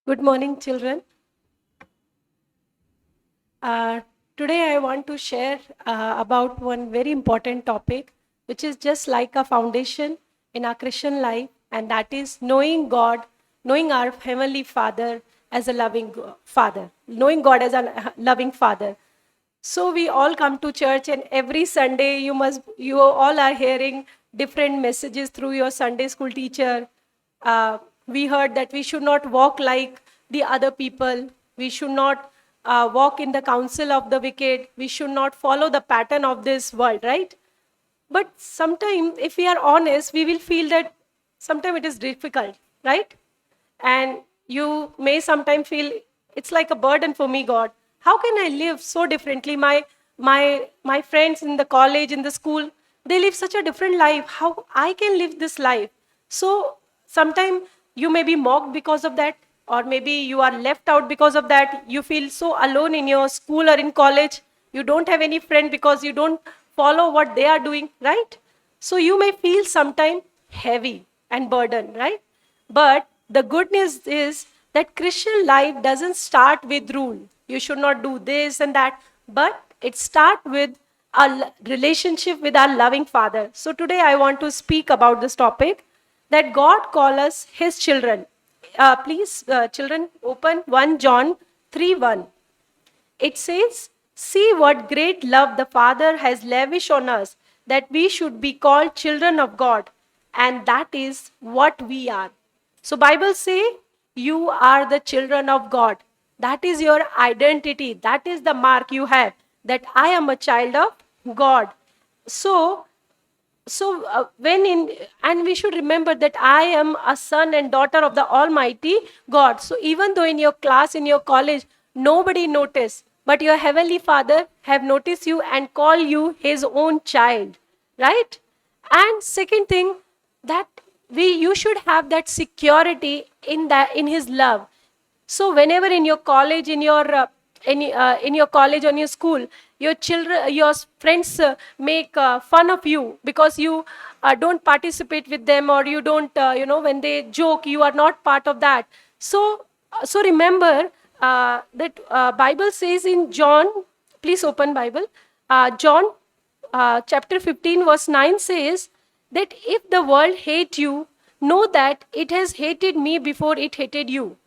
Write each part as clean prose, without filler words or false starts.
Good morning, children. Uh, Today, I want to share about one very important topic, which is just like a foundation in our Christian life, and that is knowing God, knowing our Heavenly Father as a loving Father, knowing God as a loving Father. So we all come to church, and every Sunday you all are hearing different messages through your Sunday school teacher. We heard that we should not walk like the other people. We should not walk in the counsel of the wicked. We should not follow the pattern of this world, right? But sometimes, if we are honest, we will feel that sometimes it is difficult, right? And you may sometimes feel it's like a burden for me, God. How can I live so differently? My friends in the college, in the school, they live such a different life. How I can live this life? So sometimes you may be mocked because of that, or maybe you are left out because of that. You feel so alone in your school or in college. You don't have any friend because you don't follow what they are doing, right? So you may feel sometimes heavy and burdened, right? But the good news is that Christian life doesn't start with rule. You should not do this and that, but it starts with a relationship with our loving Father. So today I want to speak about this topic that God calls us His children. Please, children, open 1 John 3:1. It says, "See what great love the Father has lavished on us, that we should be called children of God, and that is what we are." So Bible say, you are the children of God. That is your identity. That is the mark you have, that I am a child of God. So when in and we should remember that I am a son and daughter of the Almighty God. So even though in your class, in your college, nobody noticed, but your heavenly Father have noticed you and call you His own child, right? And second thing, that we you should have that security in His love. So whenever in your college, in your college or in your school, your children, your friends make fun of you because you don't participate with them, or you don't, when they joke, you are not part of that. So remember that Bible says in John, please open Bible, John chapter 15 verse 9 says that if the world hate you, know that it has hated me before it hated you.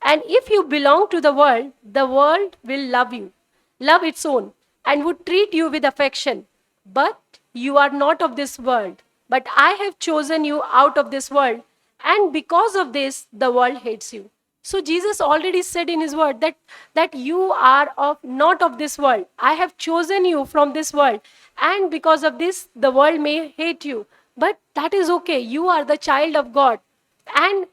And if you belong to the world will love you, love its own, and would treat you with affection. But you are not of this world, but I have chosen you out of this world, and because of this, the world hates you. So Jesus already said in his word that you are of not of this world. I have chosen you from this world, and because of this, the world may hate you. But that is okay. You are the child of God, and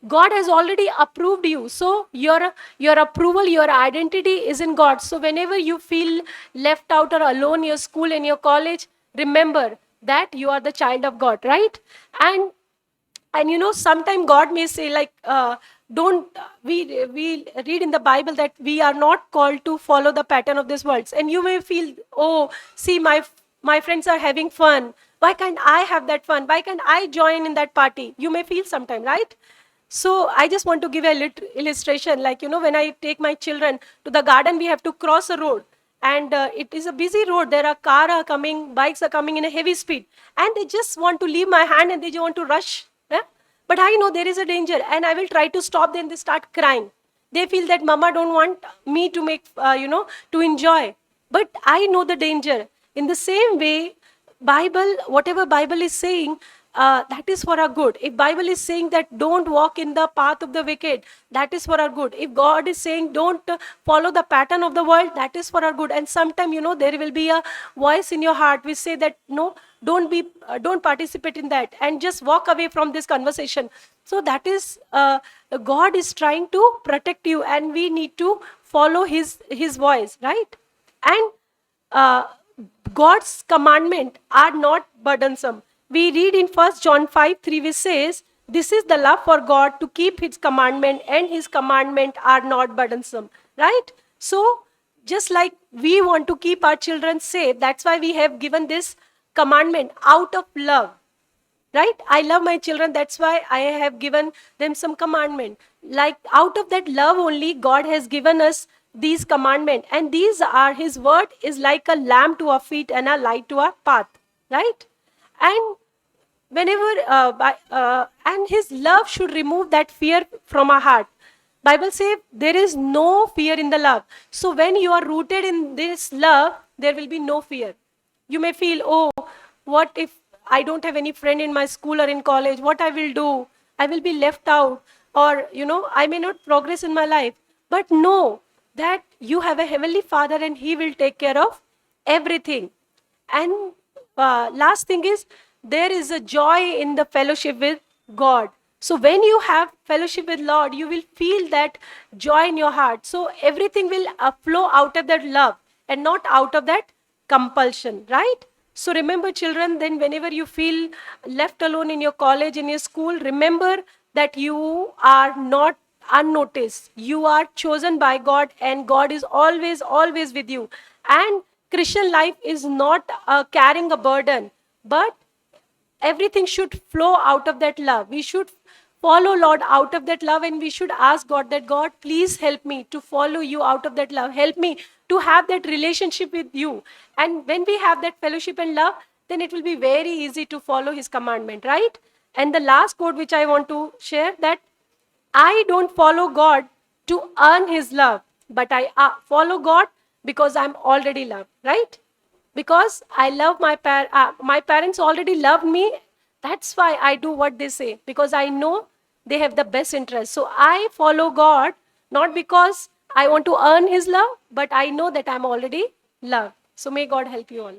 God has already approved you. So your approval, your identity is in God. So whenever you feel left out or alone in your school and your college, remember that you are the child of God, right? And sometimes God may say, like, don't we read in the Bible that we are not called to follow the pattern of this world. And you may feel, oh, see, my friends are having fun. Why can't I have that fun? Why can't I join in that party? You may feel sometime, right? So I just want to give a little illustration. Like, when I take my children to the garden, we have to cross a road. And it is a busy road. There are cars are coming, bikes are coming in a heavy speed. And they just want to leave my hand and they just want to rush. Yeah? But I know there is a danger. And I will try to stop them. They start crying. They feel that mama don't want me to make, to enjoy. But I know the danger. In the same way, whatever Bible is saying, that is for our good. If Bible is saying that don't walk in the path of the wicked, that is for our good. If God is saying don't follow the pattern of the world, that is for our good. And sometime, there will be a voice in your heart which say that no, don't participate in that, and just walk away from this conversation. So that is, God is trying to protect you, and we need to follow His voice, right? And uh, God's commandment are not burdensome. We read in 1 John 5:3, which says, "This is the love for God, to keep His commandment, and His commandment are not burdensome." Right? So, just like we want to keep our children safe, that's why we have given this commandment out of love. Right? I love my children, that's why I have given them some commandment. like out of that love only, God has given us these commandments. And these are, his word is like a lamp to our feet and a light to our path, right? And whenever and his love should remove that fear from our heart. Bible says there is no fear in the love. So when you are rooted in this love, there will be no fear. You may feel, oh, what if I don't have any friend in my school or in college? What I will do? I will be left out, or I may not progress in my life. But know that you have a heavenly Father and he will take care of everything. And last thing is, there is a joy in the fellowship with God. So when you have fellowship with Lord, you will feel that joy in your heart. So everything will flow out of that love and not out of that compulsion, right? So remember, children, then whenever you feel left alone in your college, in your school, remember that you are not unnoticed. You are chosen by God, and God is always, always with you. And Christian life is not carrying a burden, but everything should flow out of that love. We should follow Lord out of that love, and we should ask God that, God, please help me to follow you out of that love. Help me to have that relationship with you. And when we have that fellowship and love, then it will be very easy to follow his commandment, right? And the last quote which I want to share, that I don't follow God to earn his love, but I follow God because I'm already loved, right? Because I love my parents already loved me. That's why I do what they say, because I know they have the best interest. So I follow God not because I want to earn his love, but I know that I'm already loved. So may God help you all.